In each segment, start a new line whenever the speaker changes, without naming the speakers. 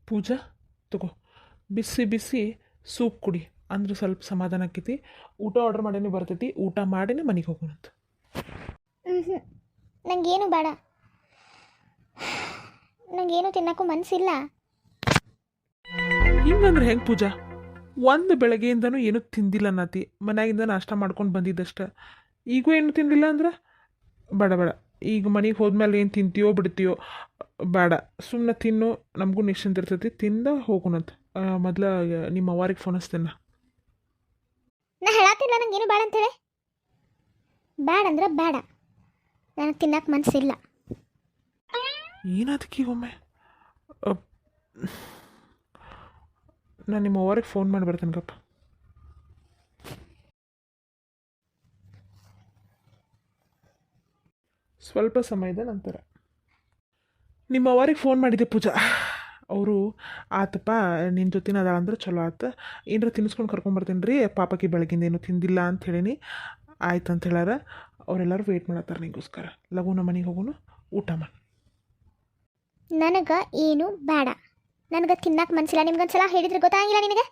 ಪೂಜಾ ತಗೋ, ಬಿಸಿ ಬಿಸಿ ಸೂಪ್ ಕುಡಿ, ಅಂದ್ರೆ ಸ್ವಲ್ಪ ಸಮಾಧಾನ ಆಕೈತಿ. ಊಟ ಆರ್ಡ್ರ್ ಮಾಡೇನೆ ಬರ್ತೈತಿ, ಊಟ ಮಾಡಿನೇ ಮನೆಗೆ ಹೋಗೋಣಂತ.
ಹ್ಞೂ ನನಗೇನು ಬೇಡ, ನನಗೇನು ತಿನ್ನೋಕ್ಕೂ ಮನಸ್ಸಿಲ್ಲ.
ಹಿಂಗಂದ್ರೆ ಹೆಂಗೆ ಪೂಜಾ? ಒಂದು ಬೆಳಗ್ಗೆಯಿಂದನೂ ಏನೂ ತಿಂದಿಲ್ಲ ನಾತಿ, ಮನ್ಯಾಗಿಂದ ನಾಷ್ಟ ಮಾಡ್ಕೊಂಡು ಬಂದಿದ್ದಷ್ಟ. ಈಗೂ ಏನು ತಿನ್ನಲಿಲ್ಲ ಅಂದ್ರೆ ಬೇಡ ಬೇಡ. ಈಗ ಮನೆಗೆ ಹೋದ್ಮೇಲೆ ಏನು ತಿಂತೀಯೋ ಬಿಡ್ತೀಯೋ ಬೇಡ, ಸುಮ್ಮನೆ ತಿನ್ನು, ನಮಗೂ ನಿಶ್ಚಿಂತ ಇರ್ತೈತಿ. ತಿಂದ ಹೋಗೋಣಂತ. ಮೊದಲು ನಿಮ್ಮ ಅವ್ವಾರಿಗೆ ಫೋನ್ ಹಚ್ತೇನೆ.
ನಾ ಹೇಳತ್ತಿಲ್ಲ ನನಗೇನು ಬೇಡ ಅಂತೇಳಿ. ಬೇಡ ಅಂದ್ರೆ ಬೇಡ, ನನಗೆ ತಿನ್ನಕ್ಕೆ ಮನಸ್ಸಿಲ್ಲ.
ಏನಾದಕ್ಕೆ ಒಮ್ಮೆ? ನಾನು ನಿಮ್ಮ ಅವ್ವಾರಿಗೆ ಫೋನ್ ಮಾಡಿ ಬರ್ತೇನೆ ಗಪ್ಪ. ಸ್ವಲ್ಪ ಸಮಯದ ನಂತರ ನಿಮ್ಮ ಅವ್ವಾರಿಗೆ ಫೋನ್ ಮಾಡಿದ್ದೆ ಪೂಜಾ. ಅವರು ಆತಪ್ಪ ನಿನ್ನ ಜೊತೆನ ಅದ ಅಂದ್ರೆ ಚಲೋ ಆತ, ಏನರ ತಿನ್ನಿಸ್ಕೊಂಡು ಕರ್ಕೊಂಬರ್ತೀನಿ ರೀ ಪಾಪಕ್ಕೆ, ಬೆಳಗಿಂದ ಏನು ತಿಂದಿಲ್ಲ ಅಂತ ಹೇಳೀನಿ. ಆಯ್ತು ಅಂತ ಹೇಳಾರ. ಅವರೆಲ್ಲರೂ ವೆಯ್ಟ್ ಮಾಡತ್ತಾರೆ ನಿಗೋಸ್ಕರ. ಲಘುನ ಮನೆಗೆ ಹೋಗೋನು, ಊಟ ಮಾಡಿ.
ನನಗೆ ಏನು ಬೇಡ, ನನಗೆ ತಿನ್ನಕ್ಕೆ ಮನಸ್ಸಿಲ್ಲ. ನಿಮ್ಗೊಂದ್ಸಲ ಹೇಳಿದ್ರೆ ಗೊತ್ತಾಗಿಲ್ಲ ನಿನಗೆ?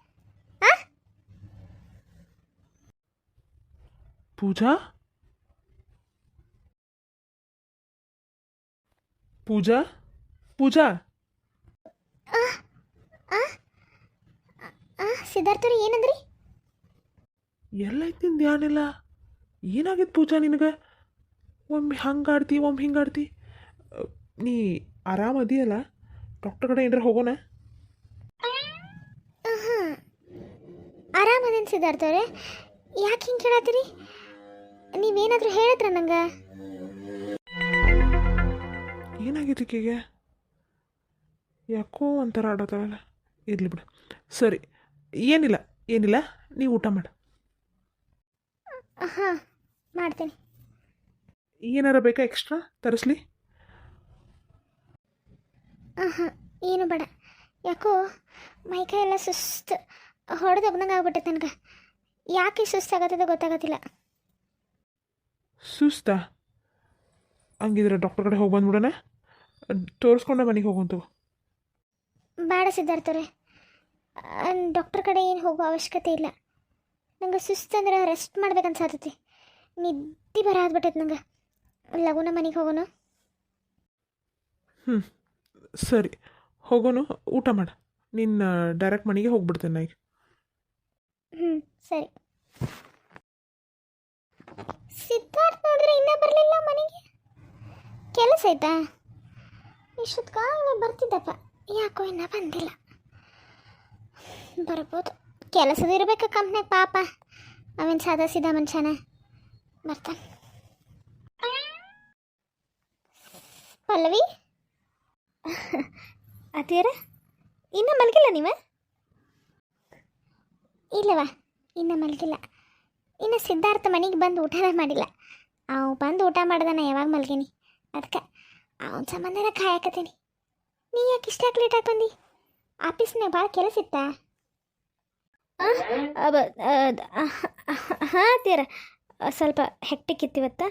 ಪೂಜಾ ಪೂಜಾ ಪೂಜಾ
ಸಿದ್ಧಾರ್ಥವ್ರು ಏನಂದ್ರಿ?
ಎಲ್ಲೈತಿ ಧ್ಯಾನಿಲ್ಲ. ಏನಾಗಿತ್ತು ಪೂಜಾ ನಿನಗೆ? ಒಮ್ಮೆ ಹಂಗಾಡ್ತಿ, ಒಮ್ಮೆ ಹಿಂಗಾಡ್ತಿ. ನೀ ಆರಾಮದಿಯಲ್ಲ? ಡಾಕ್ಟರ್ ಕಡೆ ಏನಾರ ಹೋಗೋಣ?
ಹಾಂ ಆರಾಮದೇನು ಸಿದ್ಧಾರ್ಥವ್ರೆ, ಯಾಕೆ ಹಿಂಗೆ ಕೇಳತ್ತೀರಿ? ನೀವೇನಾದರೂ ಹೇಳಿದ್ರ ನಂಗೆ?
ಏನಾಗಿತ್ತು ಈಕೆಗೆ? ಯಾಕೋ ಒಂಥರ ಆಡೋತಾರಲ್ಲ. ಇರಲಿ ಬಿಡು, ಸರಿ. ಏನಿಲ್ಲ ಏನಿಲ್ಲ, ನೀವು ಊಟ ಮಾಡು.
ಹಾಂ ಮಾಡ್ತೀನಿ.
ಏನಾರ ಬೇಕಾ ಎಕ್ಸ್ಟ್ರಾ ತರಿಸ್ಲಿ?
ಹಾಂ ಏನು ಬೇಡ. ಯಾಕೋ ಮೈಕೈ ಎಲ್ಲ ಸುಸ್ತು ಹೊಡೆದೋಗ್ದಂಗೆ ಆಗ್ಬಿಟ್ಟೈತೆ ನನಗೆ. ಯಾಕೆ ಸುಸ್ತಾಗತ್ತದ ಗೊತ್ತಾಗತ್ತಿಲ್ಲ.
ಸುಸ್ತಾ? ಹಂಗಿದ್ರೆ ಡಾಕ್ಟರ್ ಕಡೆ ಹೋಗಿ ಬಂದ್ಬಿಡೋಣ, ತೋರಿಸ್ಕೊಂಡೆ ಮನೆಗೆ ಹೋಗೋಂತು.
ಬೇಡ ಸಿದ್ಧಾರ್ಥವ್ರೆ, ಡಾಕ್ಟರ್ ಕಡೆ ಏನು ಹೋಗೋ ಅವಶ್ಯಕತೆ ಇಲ್ಲ. ನಂಗೆ ಸುಸ್ತಂದ್ರೆ ರೆಸ್ಟ್ ಮಾಡ್ಬೇಕನ್ಸತ್ತೈತಿ. ನಿದ್ದೆ ಬರ ಆಗ್ಬಿಟ್ಟೈತೆ ನಂಗೆ. ಲಘುನ ಮನೆಗೆ ಹೋಗೋಣ.
ಸರಿ ಹೋಗೋನು, ಊಟ ಮಾಡು. ನಿನ್ನ ಡೈರೆಕ್ಟ್ ಮನೆಗೆ ಹೋಗ್ಬಿಡ್ತೇನೆ ನಾ ಈಗ.
ಸರಿ. ಸಿದ್ಧಾರ್ಥ ನೋಡಿದ್ರೆ ಇನ್ನೂ ಬರಲಿಲ್ಲ ಮನೆಗೆ. ಕೆಲಸ ಆಯ್ತಾ? ಇಷ್ಟೊತ್ಕಾಗ ಬರ್ತಿದ್ದಪ್ಪ, ಯಾಕೋ ಇನ್ನೂ ಬಂದಿಲ್ಲ. ಬರ್ಬೋದು, ಕೆಲಸದ ಇರಬೇಕು ಕಂಪ್ನಿಗೆ. ಪಾಪ ಅವೇನು ಸಾದಾ ಸೀದಾ ಮನುಷ್ಯನ, ಬರ್ತಾನೆ. ಪಲ್ಲವಿ ಅದೇರ ಇನ್ನೂ ಮಲಗಿಲ್ಲ ನೀವ? ಇಲ್ಲವಾ, ಇನ್ನೂ ಮಲಗಿಲ್ಲ. ಇನ್ನು ಸಿದ್ಧಾರ್ಥ ಮನೆಗೆ ಬಂದು ಊಟನೇ ಮಾಡಿಲ್ಲ. ಅವು ಬಂದು ಊಟ ಮಾಡ್ದಾನ ಯಾವಾಗ ಮಲ್ಗೀನಿ, ಅದಕ್ಕೆ ಅವನ ಸಂಬಂಧನ ಕಾಯಕತ್ತೀನಿ. ನೀ ಯಾಕೆ ಇಷ್ಟಾಗಿ ಲೇಟಾಗಿ ಬಂದು? ಆಫೀಸ್ನಾಗ ಭಾಳ ಕೆಲಸ ಇತ್ತಾ? ಹಾಂ ತೀರ ಸ್ವಲ್ಪ ಹೆಕ್ಟಿಕ್ ಇತ್ತಿವತ್ತ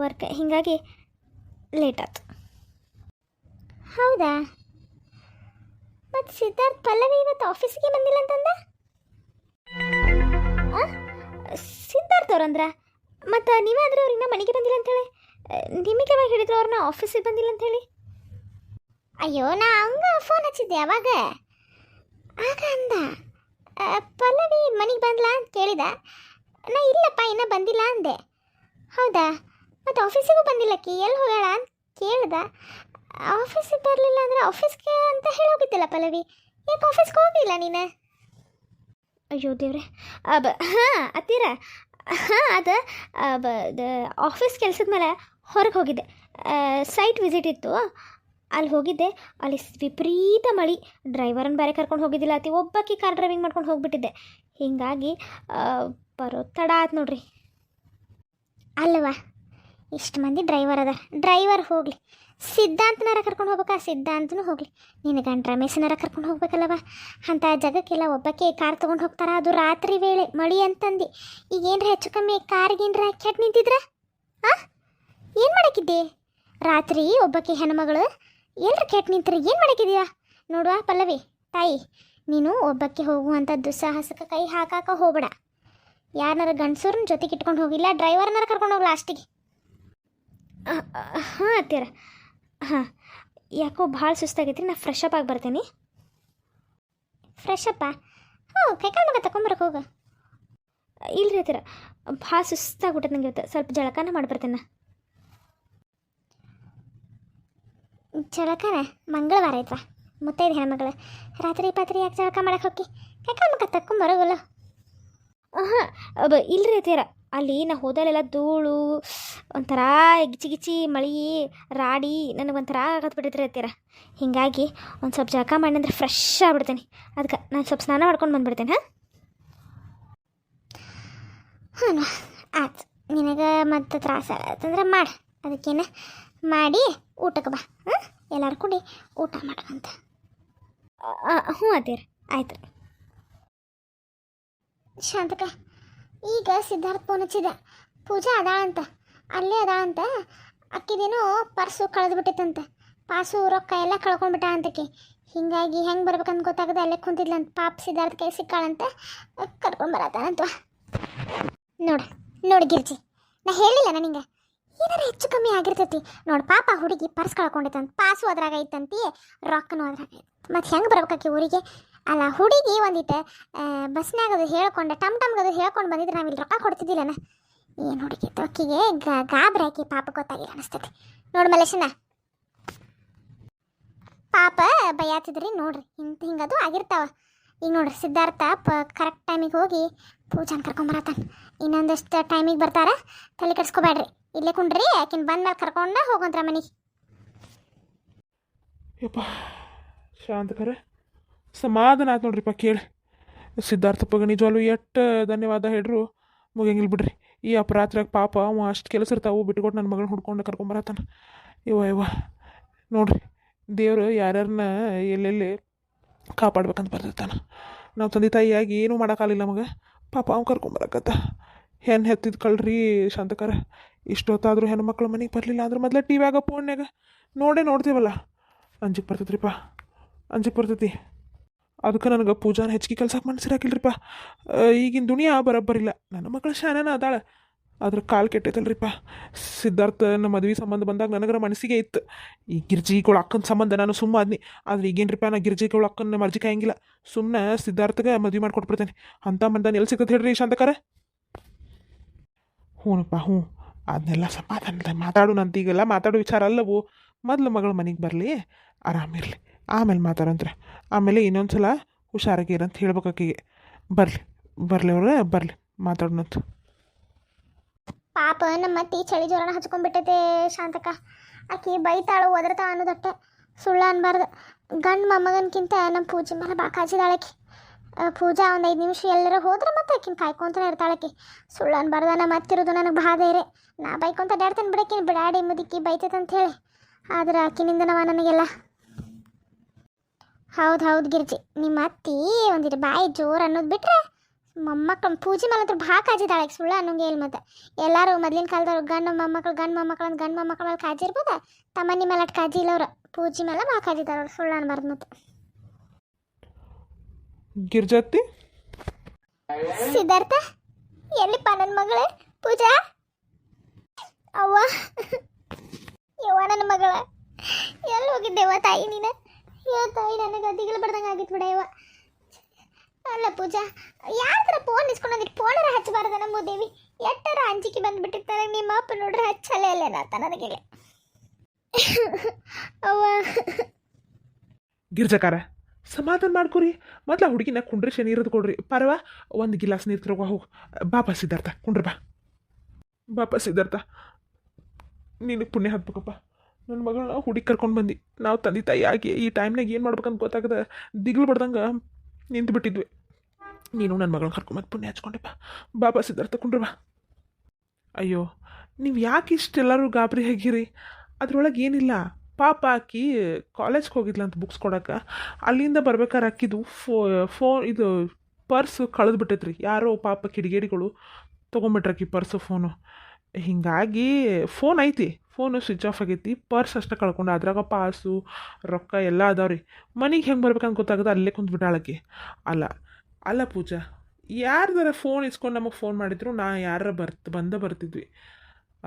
ವರ್ಕ್, ಹೀಗಾಗಿ ಲೇಟ್ ಆಯ್ತು. ಹೌದಾ? ಮತ್ತು ಸಿದ್ಧಾರ್ಥ ಪಲ್ಲವಿ ಇವತ್ತು ಆಫೀಸಿಗೆ ಬಂದಿಲ್ಲ ಅಂತಂದ? ಸಿದ್ಧಾರ್ಥ ಅವ್ರಂದ್ರ? ಮತ್ತು ನೀವಾದ್ರೆ ಅವ್ರು ಇನ್ನೂ ಮನೆಗೆ ಬಂದಿಲ್ಲ ಅಂಥೇಳಿ, ನಿಮಗೆ ಯಾವಾಗ ಹೇಳಿದ್ರು ಅವ್ರನ್ನ ಆಫೀಸಿಗೆ ಬಂದಿಲ್ಲ ಅಂಥೇಳಿ? ಅಯ್ಯೋ, ನಾ ಹಂಗ ಫೋನ್ ಹಚ್ಚಿದ್ದೆ ಅವಾಗ. ಆಗ ಅಂದ ಪಲ್ಲವಿ ಮನೆಗೆ ಬಂದ್ಲಾ ಅಂತ ಕೇಳಿದ. ನಾ ಇಲ್ಲಪ್ಪ ಇನ್ನೂ ಬಂದಿಲ್ಲ ಅಂದೆ. ಹೌದಾ? ಮತ್ತು ಆಫೀಸಿಗೂ ಬಂದಿಲ್ಲಕ್ಕಿ, ಎಲ್ಲಿ ಹೋಗ್ಯಾಳ ಅಂತ ಕೇಳ್ದ. ಆಫೀಸಿಗೆ ಬರಲಿಲ್ಲ ಅಂದರೆ ಆಫೀಸ್ಗೆ ಅಂತ ಹೇಳೋಗಿದ್ದಿಲ್ಲ ಪಲ್ಲವಿ, ಯಾಕೆ ಆಫೀಸ್ಗೆ ಹೋಗಿಲ್ಲ ನೀನು? ಅಯ್ಯೋ ದೇವ್ರೆ. ಹಾಂ ಅತ್ತೀರ, ಹಾಂ ಅದು ಆಫೀಸ್ ಕೆಲಸದ ಮೇಲೆ ಹೊರಗೆ ಹೋಗಿದ್ದೆ. ಸೈಟ್ ವಿಸಿಟ್ ಇತ್ತು, ಅಲ್ಲಿ ಹೋಗಿದ್ದೆ. ಅಲ್ಲಿ ವಿಪರೀತ ಮಳೆ, ಡ್ರೈವರನ್ನು ಬೇರೆ ಕರ್ಕೊಂಡು ಹೋಗಿದ್ದಿಲ್ಲ ಅತಿ, ಒಬ್ಬಾಕಿ ಕಾರ್ ಡ್ರೈವಿಂಗ್ ಮಾಡ್ಕೊಂಡು ಹೋಗಿಬಿಟ್ಟಿದ್ದೆ. ಹೀಗಾಗಿ ಬರೋ ತಡ ಆಯ್ತು ನೋಡ್ರಿ. ಅಲ್ವಾ, ಇಷ್ಟು ಮಂದಿ ಡ್ರೈವರ್ ಅದ, ಡ್ರೈವರ್ ಹೋಗಲಿ, ಸಿದ್ಧಾಂತನಾರ ಕರ್ಕೊಂಡು ಹೋಗ್ಬೇಕಾ? ಸಿದ್ಧಾಂತನೂ ಹೋಗಲಿ, ನಿನ್ನ ಗಂಡ ರಮೇಶನಾರ ಕರ್ಕೊಂಡು ಹೋಗ್ಬೇಕಲ್ಲವ. ಅಂಥ ಜಾಗಕ್ಕೆಲ್ಲ ಒಬ್ಬಕ್ಕೆ ಕಾರ್ ತೊಗೊಂಡು ಹೋಗ್ತಾರ, ಅದು ರಾತ್ರಿ ವೇಳೆ ಮಳೆ ಅಂತಂದು. ಈಗ ಏನರ ಹೆಚ್ಚು ಕಮ್ಮಿ ಕಾರ್ಗೇನರ ಕೆಟ್ಟು ನಿಂತಿದ್ರ ಏನು ಮಾಡಕ್ಕಿದ್ದೆ? ರಾತ್ರಿ ಒಬ್ಬಕ್ಕೆ ಹೆಣ್ಮಗಳು ಎಲ್ಲರ ಕೆಟ್ಟು ನಿಂತಾರೆ ಏನು ಮಾಡಕ್ಕಿದೀಯ? ನೋಡುವ ಪಲ್ಲವಿ, ತಾಯಿ ನೀನು ಒಬ್ಬಕ್ಕೆ ಹೋಗುವಂಥ ದುಸ್ಸಾಹಸಕ್ಕೆ ಕೈ ಹಾಕಾಕ ಹೋಗ್ಬೇಡ. ಯಾರನ್ನಾರ ಗಂಡಸೂರನ್ನ ಜೊತೆಗೆ ಇಟ್ಕೊಂಡು ಹೋಗಿಲ್ಲ, ಡ್ರೈವರ್ನಾರ ಕರ್ಕೊಂಡು ಹೋಗಿ ಲಾಸ್ಟಿಗೆ. ಹಾಂ ಅತ್ತೀರ. ಹಾಂ, ಯಾಕೋ ಭಾಳ ಸುಸ್ತಾಗೈತ್ರಿ, ನಾ ಫ್ರೆಶ್ ಅಪ್ ಆಗಿ ಬರ್ತೀನಿ. ಫ್ರೆಶ್ ಅಪ್ಪ? ಹ್ಞೂ, ಕೈಕಾಲು ಮಗ ತಗೊಂಬರಕ್ಕೆ ಹೋಗ. ಇಲ್ರಿ ಅತ್ತೀರ, ಭಾಳ ಸುಸ್ತಾಗ್ಬಿಟ್ಟೆ ನಂಗೆ ಇವತ್ತು. ಸ್ವಲ್ಪ ಜಳಕನ ಮಾಡ್ಬರ್ತೇನೆ. ಜಳಕನ ಮಂಗಳವಾರ ಐತ್ವಾ, ಮುತ್ತೈದು ಹೆಣ್ಮಗಳು. ರಾತ್ರಿ ಪಾತ್ರಿ ಯಾಕೆ ಜಳಕ ಮಾಡಕ್ಕೆ ಹೋಗಿ ಕೈಕಾಲು ಮಗ ತಗೊಂಬರೋಗಲ್ಲ. ಹಾಂ ಇಲ್ರಿ ಅತ್ತೀರ, ಅಲ್ಲಿ ನಾ ಹೋದಲ್ಲೆಲ್ಲ ಧೂಳು, ಒಂಥರ ಗಿಚಿ ಮಳೆ ರಾಡಿ, ನನಗೊಂಥರ ಆಗತ್ಬಿಟ್ಟಿದ್ರಿ ಅತ್ತೀರ. ಹೀಗಾಗಿ ಒಂದು ಸ್ವಲ್ಪ ಜಳಕ ಮಾಡಿ ಅಂದ್ರೆ ಫ್ರೆಶ್ ಆಗ್ಬಿಡ್ತೇನೆ. ಅದಕ್ಕೆ ನಾನು ಸ್ವಲ್ಪ ಸ್ನಾನ ಮಾಡ್ಕೊಂಡು ಬಂದುಬಿಡ್ತೇನೆ. ಹಾಂ ಆಯ್ತು, ನಿನಗೆ ಮತ್ತೆ ತ್ರಾಸ ಆಗತ್ತಂದ್ರೆ ಮಾಡಿ, ಅದಕ್ಕೇನು ಮಾಡಿ ಊಟಕ್ಕೆ ಬಾ. ಹಾಂ, ಎಲ್ಲರೂ ಕೂಡಿ ಊಟ ಮಾಡೋಂತ. ಹ್ಞೂ ಅತ್ತೀರ, ಆಯ್ತು. ಶಾಂತಕ, ಈಗ ಸಿದ್ಧಾರ್ಥ ಫೋನ್ ಹಚ್ಚಿದ, ಪೂಜಾ ಅದಾಳಂತ, ಅಲ್ಲೇ ಅದಾಳಂತ. ಅಕ್ಕಿದೇನೋ ಪರ್ಸು ಕಳೆದ್ಬಿಟ್ಟಿತ್ತಂತ, ಪಾಸು ರೊಕ್ಕ ಎಲ್ಲ ಕಳ್ಕೊಂಡ್ಬಿಟ್ಟ ಅಂತಕ್ಕೆ. ಹೀಗಾಗಿ ಹೆಂಗೆ ಬರ್ಬೇಕಂತ ಗೊತ್ತಾಗದೆ ಅಲ್ಲೇ ಕುಂತಿದ್ಲಂತ. ಪಾಪ ಸಿದ್ಧಾರ್ಥ ಕೈ ಸಿಕ್ಕಾಳಂತ, ಕರ್ಕೊಂಬರತ್ತಾನಂತ. ನೋಡು ಗಿರ್ಜಿ, ನಾ ಹೇಳಿಲ್ಲ ನಿಂಗೆ, ಏನಾರು ಹೆಚ್ಚು ಕಮ್ಮಿ ಆಗಿರ್ತೈತಿ ನೋಡು. ಪಾಪ ಹುಡುಗಿ ಪರ್ಸ್ ಕಳ್ಕೊಂಡಿತ್ತಂತ, ಪಾಸು ಅದ್ರಾಗ ಐತಂತಿ, ರೊಕ್ಕನೂ ಅದ್ರಾಗ ಐತಿ. ಮತ್ತು ಹೆಂಗೆ ಬರ್ಬೇಕಾಕಿ ಊರಿಗೆ? ಅಲ್ಲ, ಹುಡುಗಿ ಒಂದಿಟ್ಟು ಬಸ್ನಾಗದು ಹೇಳ್ಕೊಂಡೆ, ಟಮ್ಗದು ಹೇಳ್ಕೊಂಡು ಬಂದಿದ್ರೆ ನಾವಿಲ್ಲಿ ರೊಕ್ಕ ಕೊಡ್ತಿದ್ದಿಲ್ಲನ. ಏನು ಹುಡುಗಿ ತೊಕ್ಕಿಗೆ ಗಾಬರಿ ಹಾಕಿ ಪಾಪ ಗೊತ್ತಾಗಿಲ್ಲ ಅನಿಸ್ತೈತಿ. ನೋಡು ಮಲೇಶನ, ಪಾಪ ಬೈಯಾತಿದ್ರಿ ನೋಡ್ರಿ, ಹಿಂಗದು ಆಗಿರ್ತಾವ. ಈಗ ನೋಡ್ರಿ ಸಿದ್ಧಾರ್ಥ ಕರೆಕ್ಟ್ ಟೈಮಿಗೆ ಹೋಗಿ ಪೂಜಾನ ಕರ್ಕೊಂಬರತ್ತಾನ. ಇನ್ನೊಂದಷ್ಟು ಟೈಮಿಗೆ ಬರ್ತಾರ, ತಲೆ ಕೆಡ್ಸ್ಕೊಬೇಡ್ರಿ, ಇಲ್ಲೇ ಕುಂಡ್ರಿ. ಆಕಿನ ಬಂದ್ಮೇಲೆ ಕರ್ಕೊಂಡ ಹೋಗಂತ್ರ ಮನೆಗೆ.
ಯಪ್ಪ ಶಾಂತಕರ ಸಮಾಧಾನ ಆಯ್ತು ನೋಡ್ರಿಪ್ಪ ಕೇಳಿ. ಸಿದ್ಧಾರ್ಥಪ್ಪಗೆ ನಿಜವಾಗ್ಲೂ ಎಷ್ಟು ಧನ್ಯವಾದ ಹೇಳ್ರು ಮುಗಿಯಂಗಿಲ್ಲ ಬಿಡ್ರಿ. ಈ ಅಪರಾತ್ರಾಗ ಪಾಪ ಅವ ಅಷ್ಟು ಕೆಲಸ ಇರ್ತಾವು ಬಿಟ್ಕೊಟ್ಟು ನನ್ನ ಮಗಳನ್ನ ಹುಡ್ಕೊಂಡು ಕರ್ಕೊಂಬರತ್ತಾನ. ಇವ ನೋಡ್ರಿ, ದೇವರು ಯಾರ್ಯಾರನ್ನ ಎಲ್ಲೆಲ್ಲಿ ಕಾಪಾಡ್ಬೇಕಂತ ಬರ್ದಿರ್ತಾನೆ. ನಾವು ತಂದೆ ತಾಯಿಯಾಗಿ ಏನೂ ಮಾಡೋಕ್ಕಾಗಲಿಲ್ಲ ನಮಗೆ, ಪಾಪ ಅವ್ನು ಕರ್ಕೊಂಬರಕತ್ತ. ಹೆಣ್ಣು ಹೆತ್ತಿದ್ ಕಳ್ರಿ ಶಾಂತಕರ. ಇಷ್ಟೊತ್ತಾದರೂ ಹೆಣ್ಣು ಮಕ್ಕಳು ಮನೆಗೆ ಬರಲಿಲ್ಲ ಅಂದ್ರೆ ಮೊದಲೇ ಟಿ ವ್ಯಾಗ ಫೋನ್ಯಾಗ ನೋಡ್ತೀವಲ್ಲ, ಅಂಜಿಕೆ ಬರ್ತೈತ್ರಿಪ್ಪ, ಅಂಜಿಕೆ ಬರ್ತೈತಿ. ಅದಕ್ಕೆ ನನಗೆ ಪೂಜಾನ ಹೆಚ್ಚಿಗೆ ಕಲ್ಸಕ್ಕೆ ಮನಸ್ಸಿರಾಕಿಲ್ರಿಪ್ಪ. ಈಗಿನ ದುನಿಯಾ ಬರೋಬ್ಬರಿಲ್ಲ. ನನ್ನ ಮಗಳು ಶಾನೇನ ಅದಾಳ, ಅದ್ರ ಕಾಲು ಕೆಟ್ಟೈತಲ್ರಿಪ್ಪ. ಸಿದ್ಧಾರ್ಥನ ಮದುವೆ ಸಂಬಂಧ ಬಂದಾಗ ನನಗರ ಮನಸ್ಸಿಗೆ ಇತ್ತು, ಈ ಗಿರ್ಜಿಗಳ ಅಕ್ಕನ ಸಂಬಂಧ ನಾನು ಸುಮ್ಮ ಆದ್ನಿ. ಆದರೆ ಈಗೇನ್ರಿಪ್ಪ, ನಾ ಗಿರ್ಜಿಗಳ ಅಕ್ಕನ ಮರ್ಜಿ ಕಾಯಂಗಿಲ್ಲ. ಸುಮ್ಮನೆ ಸಿದ್ಧಾರ್ಥಗೆ ಮದುವೆ ಮಾಡ್ಕೊಟ್ಬಿಡ್ತೇನೆ. ಅಂಥ ಮಂದ ಎಲ್ಲಿ ಸಿಗ್ತದೆ ಹೇಳ್ರಿ ಶಾಂತಕರ? ಹ್ಞೂನಪ್ಪ, ಹ್ಞೂ, ಅದನ್ನೆಲ್ಲ ಸಮಾಧಾನದ ಮಾತಾಡೋಣಂತ. ಈಗೆಲ್ಲ ಮಾತಾಡೋ ವಿಚಾರ ಅಲ್ಲವು. ಮೊದಲು ಮಗಳು ಮನೆಗೆ ಬರಲಿ, ಆರಾಮಿರಲಿ, ಆಮೇಲೆ ಮಾತಾಡಂತ್ರೆ. ಆಮೇಲೆ ಇನ್ನೊಂದು ಸಲ ಹುಷಾರಾಗಿರಂತ ಹೇಳ್ಬೇಕಾಕಿಗೆ. ಬರಲಿ ಅವ್ರೆ, ಬರಲಿ ಮಾತಾಡೋಣಂತ.
ಪಾಪ ನಮ್ಮ ಅತ್ತಿ ಚಳಿ ಜ್ವರನ ಹಚ್ಕೊಂಡ್ಬಿಟ್ಟೈತೆ ಶಾಂತಕ. ಆಕಿ ಬೈತಾಳು, ಒದರ್ತಾಳ ಅನ್ನೋದಟ್ಟೆ, ಸುಳ್ಳು ಅನ್ಬಾರ್ದು. ಗಂಡು ಮೊಮ್ಮಗನ್ಕಿಂತ ನಮ್ಮ ಪೂಜೆ ಮೇಲೆ ಭಾಳ ಕಾಜಿದಾಳಕಿ. ಪೂಜಾ ಒಂದು 5 ನಿಮಿಷ ಎಲ್ಲರೂ ಹೋದ್ರೆ ಮತ್ತೆ ಆಕಿನ ಕಾಯ್ಕೊಂತಾನೆ ಇರ್ತಾಳಕಿ. ಸುಳ್ಳು ಅನ್ಬಾರ್ದು. ನಮ್ಮ ಅತ್ತಿರೋದು ನನಗೆ ಬಾಧೆ ಇರೇ. ನಾ ಬೈಕೊಂತ ಅಡ್ಯಾಡ್ತೇನೆ ಬಿಡಕಿನ, ಬಿಡಾಡಿ ಮುದುಕಿ ಬೈತೈತೆ ಅಂತ ಹೇಳಿ. ಆದ್ರೆ ಆಕಿನಿಂದ ನನಗೆಲ್ಲ. ಹೌದು ಗಿರ್ಜಿ, ನಿಮ್ಮ ಅತ್ತಿ ಒಂದಿಟ್ಟು ಬಾಯಿ ಜೋರು ಅನ್ನೋದು ಬಿಟ್ರೆ ಮೊಮ್ಮಕ್ಕಳು ಪೂಜೆ ಮೇಲೆ ಅಂತೂ ಭಾಳ ಕಾಜಿದಾಳೆ. ಸುಳ್ಳು ಅನ್ನೋಂಗೆ ಇಲ್ಲ. ಮತ್ತೆ ಎಲ್ಲರೂ ಮೊದಲಿನ ಕಾಲದವ್ರು ಗಂಡು ಮೊಮ್ಮಕ್ಕಳು ಅಂತ ಗಂಡು ಮೊಮ್ಮಕ್ಕಳ ಮೇಲೆ ಕಾಜಿ ಇರ್ಬೋದ, ತಮ್ಮನಿ ಮೇಲೆ ಅಷ್ಟು ಕಾಜಿ ಇಲ್ಲ ಅವ್ರು. ಪೂಜೆ ಮೇಲೆ ಭಾಳ ಕಾಜಿದಾರ ಅವ್ರು, ಸುಳ್ಳು ಅನ್ಬಾರ್ದು. ಮತ್ತೆ
ಗಿರ್ಜತ್ತಿ,
ಸಿದ್ಧಾರ್ಥ ಎಲ್ಲಿಪ್ಪ ನನ್ನ ಮಗಳೇ ಪೂಜಾ? ಅವ್ವ ನನ್ನ ಮಗಳ ಎಲ್ಲಿ ಹೋಗಿದ್ದೇವ ತಾಯಿ ನೀನು? ತಾಯಿ ನನಗೆ ದಿಗಿಲು ಬಡ್ದಂಗೆ ಆಗಿತ್ತು ಬಿಡ ಇವ. ಅಲ್ಲ ಪೂಜಾ, ಯಾರ ಥರ ಫೋನ್ ಇಸ್ಕೊಂಡೋಗಿಟ್ಟು ಫೋನರ ಹಚ್ಚಬಾರ್ದ ನಮ್ಮ ದೇವಿ. ಎಟ್ಟರ ಅಂಜಿಕೆ ಬಂದುಬಿಟ್ಟಿರ್ತಾರೆ. ನಿಮ್ಮ ಅಪ್ಪ ನೋಡ್ರೆ ಹಚ್ಚಲೇ ಅಲ್ಲೇನಾತ ನನಗೆ. ಅವ್ವ
ಗಿರ್ಜಕಾರ ಸಮಾಧಾನ ಮಾಡ್ಕೊರಿ. ಮೊದಲ ಹುಡುಗಿನ ಕುಂಡ್ರಿ ನೀರದು ಕೊಡ್ರಿ. ಪರವಾ ಒಂದು ಗಿಲಾಸ್ ನೀರು ತರೋಗ ಹೋಗು. ಬಾಪ ಸಿದ್ಧಾರ್ಥ, ಕುಂಡ್ರಿ ಬಾ. ಬಾಪ ಸಿದ್ಧಾರ್ಥ, ನಿನಗೆ ಪುಣ್ಯ ಹತ್ಬೇಕಪ್ಪ. ನನ್ನ ಮಗಳನ್ನ ಹುಡುಗಿ ಕರ್ಕೊಂಡು ಬಂದು ನಾವು ತಂದೆ ತಾಯಿ ಆಗಿ ಈ ಟೈಮ್ನಾಗ ಏನು ಮಾಡ್ಬೇಕಂತ ಗೊತ್ತಾಗದ ದಿಗ್ಲು ಬಡ್ದಂಗೆ ನಿಂತು ಬಿಟ್ಟಿದ್ವಿ. ನೀನು ನನ್ನ ಮಗಳನ್ನ ಕರ್ಕೊಂಬಂದು ಪುಣ್ಯ ಹಚ್ಕೊಂಡೆಪ್ಪ. ಬಾಪ ಸಿದ್ಧಾರ್ಥ, ಕುಂಡ್ರಿ ಬಾ. ಅಯ್ಯೋ, ನೀವು ಯಾಕೆ ಇಷ್ಟೆಲ್ಲರೂ ಗಾಬರಿ ಆಗಿರಿ? ಅದ್ರೊಳಗೆ ಏನಿಲ್ಲ. ಪಾಪ ಆಕಿ ಕಾಲೇಜ್ಗೆ ಹೋಗಿದ್ಲ ಅಂತ ಬುಕ್ಸ್ ಕೊಡೋಕೆ. ಅಲ್ಲಿಂದ ಬರ್ಬೇಕಾರೆ ಆಕಿದು ಫೋನ್ ಇದು ಪರ್ಸು ಕಳೆದ್ಬಿಟ್ಟೈತ್ರಿ. ಯಾರೋ ಪಾಪ ಕಿಡಿಗೇಡಿಗಳು ತೊಗೊಂಬಿಟ್ರಾಕಿ ಪರ್ಸು ಫೋನು. ಹೀಗಾಗಿ ಫೋನ್ ಐತಿ, ಫೋನು ಸ್ವಿಚ್ ಆಫ್ ಆಗೈತಿ, ಪರ್ಸ್ ಅಷ್ಟೇ ಕಳ್ಕೊಂಡು ಅದ್ರಾಗ ಪಾಸು ರೊಕ್ಕ ಎಲ್ಲ ಅದಾವ್ರಿ. ಮನೆಗೆ ಹೆಂಗೆ ಬರ್ಬೇಕಂತ ಗೊತ್ತಾಗದ ಅಲ್ಲೇ ಕುಂತ್ಬಿಟ್ಟಾಳಕ್ಕೆ. ಅಲ್ಲ ಅಲ್ಲ ಪೂಜಾ, ಯಾರ್ದಾರ ಫೋನ್ ಇಸ್ಕೊಂಡು ನಮಗೆ ಫೋನ್ ಮಾಡಿದ್ರು ನಾ ಯಾರ ಬರ್ತಿದ್ವಿ.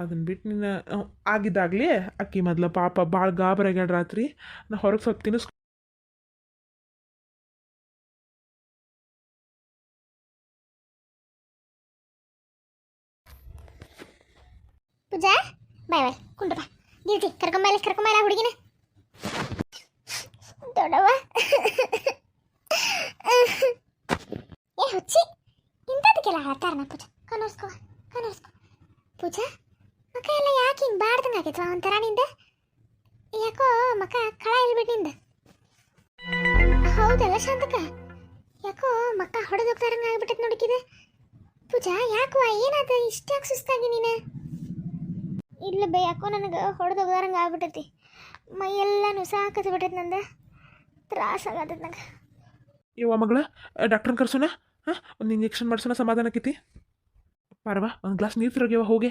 ಅದನ್ನು ಬಿಟ್ಟು ನಿನ್ನ ಆಗಿದ್ದಾಗಲೇ ಅಕ್ಕಿ ಮೊದ್ಲು ಪಾಪ ಭಾಳ ಗಾಬರಾಗ್ಯಾಳ ರಾತ್ರಿ. ನಾ ಹೊರಗೆ ಸ್ವಲ್ಪ
ಪೂಜಾ ಬಾಯ್ ಬಾಯ್ ಕುಂಡ್ರ ಬಾ. ಗಿರ್ಜಿ ಕರ್ಕೊಂಬಲ್ಲ ಹುಡುಗಿನ ದೊಡ್ಡವ. ಏ ಹುಚ್ಚಿ, ಇಂಥದಕ್ಕೆಲ್ಲ ಹೇಳ್ತಾರನ ಪೂಜಾ. ಕನರ್ಸ್ಕೋ ಪೂಜಾ, ಮಕ್ಕ ಎಲ್ಲ ಯಾಕೆ ಹಿಂಗೆ ಬಾಡ್ದಂಗೆ ಆಗೈತವ ಒಂಥರ ನಿಂದ? ಯಾಕೋ ಮಕ್ಕ ಕಳ ಇಲ್ಬಿಟ್ಟಿಂದ. ಹೌದಲ್ಲ ಶಾಂತಕ, ಯಾಕೋ ಮಕ್ಕ ಹೊಡೆದೋಗ್ತಾರಂಗೆ ಆಗ್ಬಿಟ್ಟೈತೆ ನೋಡಿಕಿದೆ. ಪೂಜಾ ಯಾಕೋ ಏನಾದ ಇಷ್ಟಾಗಿ ಸುಸ್ತಾಗಿ ನೀನು? ಇಲ್ಲ ಬೇ, ಯಾಕೋ ನನಗೆ ಹೊಡೆದೋಗ್ದಾರಂಗೆ ಆಗ್ಬಿಟ್ಟೈತಿ. ಮೈಯೆಲ್ಲ ನುಸಾಕತ್ ಬಿಟ್ಟೈತಿ, ನಂದು ತ್ರಾಸ ಆಗತೈತಿ ನಂಗೆ.
ಯವ್ವ ಮಗಳ, ಡಾಕ್ಟ್ರನ್ನ ಕರ್ಸೋಣ. ಹಾಂ, ಒಂದು ಇಂಜೆಕ್ಷನ್ ಮಾಡ್ಸೋಣ, ಸಮಾಧಾನ ಆಕೈತಿ. ಪಾರವಾ, ಒಂದು ಗ್ಲಾಸ್ ನೀರು ತಿರೋಗ್ಯವ ಹೋಗೆ.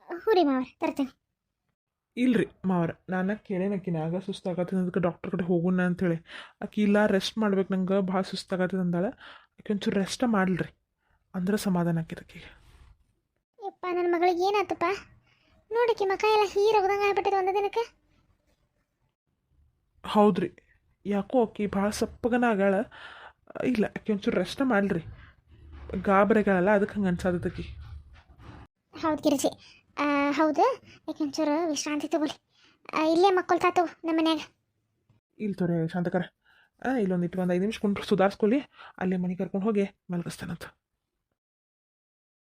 ಹ್ಞೂ ರೀ ಮಾವ್ರೆ, ತರ್ತೀನಿ.
ಇಲ್ರಿ ಮಾವರ, ನಾನು ಕೇಳೇನಕ್ಕಿನಾಗ ಸುಸ್ತಾಗತ್ತದ, ಅದಕ್ಕೆ ಡಾಕ್ಟರ್ ಕಡೆ ಹೋಗೋಣ ಅಂಥೇಳಿ. ಆಕಿ ಇಲ್ಲ ರೆಸ್ಟ್ ಮಾಡ್ಬೇಕು, ನಂಗೆ ಭಾಳ ಸುಸ್ತಾಗತ್ತದ ಅಂದಾಳೆ. ಆಕೆ ಒಂಚೂರು ರೆಸ್ಟ್ ಮಾಡಲ್ರಿ, ಅಂದ್ರೆ ಸಮಾಧಾನ ಆಕೈತೆ ಆಕೆಗೆ.
ಯಪ್ಪ, ನನ್ನ ಮಗಳಿಗೆ ಏನಾತಪ್ಪ ನೋಡಕ್ಕೆ ಮಕ್ಕ ಎಲ್ಲ ಹೀರೋಗ್ದಂಗೆ ಆಗ್ಬಿಟ್ಟೈತೆ ಒಂದೇ ದಿನಕ್ಕೆ.
ಹೌದ್ರಿ, ಯಾಕೋ ಆಕಿ ಭಾಳ ಸಪ್ಪಗನ ಆಗಾಳ. ಇಲ್ಲ ಆಕೆ ಒಂಚೂರು ರೆಸ್ಟ್ ಮಾಡಲ್ರಿ, ಗಾಬರಿಗಳಲ್ಲ, ಅದಕ್ಕೆ ಹಂಗೆ ಅನ್ಸಾದಕ್ಕೆ.
ಹೌದು ಗಿರಿಜಿ, ಹೌದು. ಯಾಕೆ ಒಂಚೂರು ವಿಶ್ರಾಂತಿ ತಗೊಳ್ಳಿ, ಇಲ್ಲೇ ಮಕ್ಕಳ್ತಾತು ನಮ್ಮ ಮನ್ಯಾಗ.
ಇಲ್ಲಿ ತೋರಿ ಶಾಂತಕರ, ಇಲ್ಲೊಂದಿಟ್ಟು ಒಂದು 5 ನಿಮಿಷ ಕುಂಟ್ರು ಸುಧಾರಿಸ್ಕೊಳ್ಳಿ, ಅಲ್ಲೇ ಮನೆ ಕರ್ಕೊಂಡು ಹೋಗಿ ಮಲ್ಗಿಸ್ತಾನಂತ.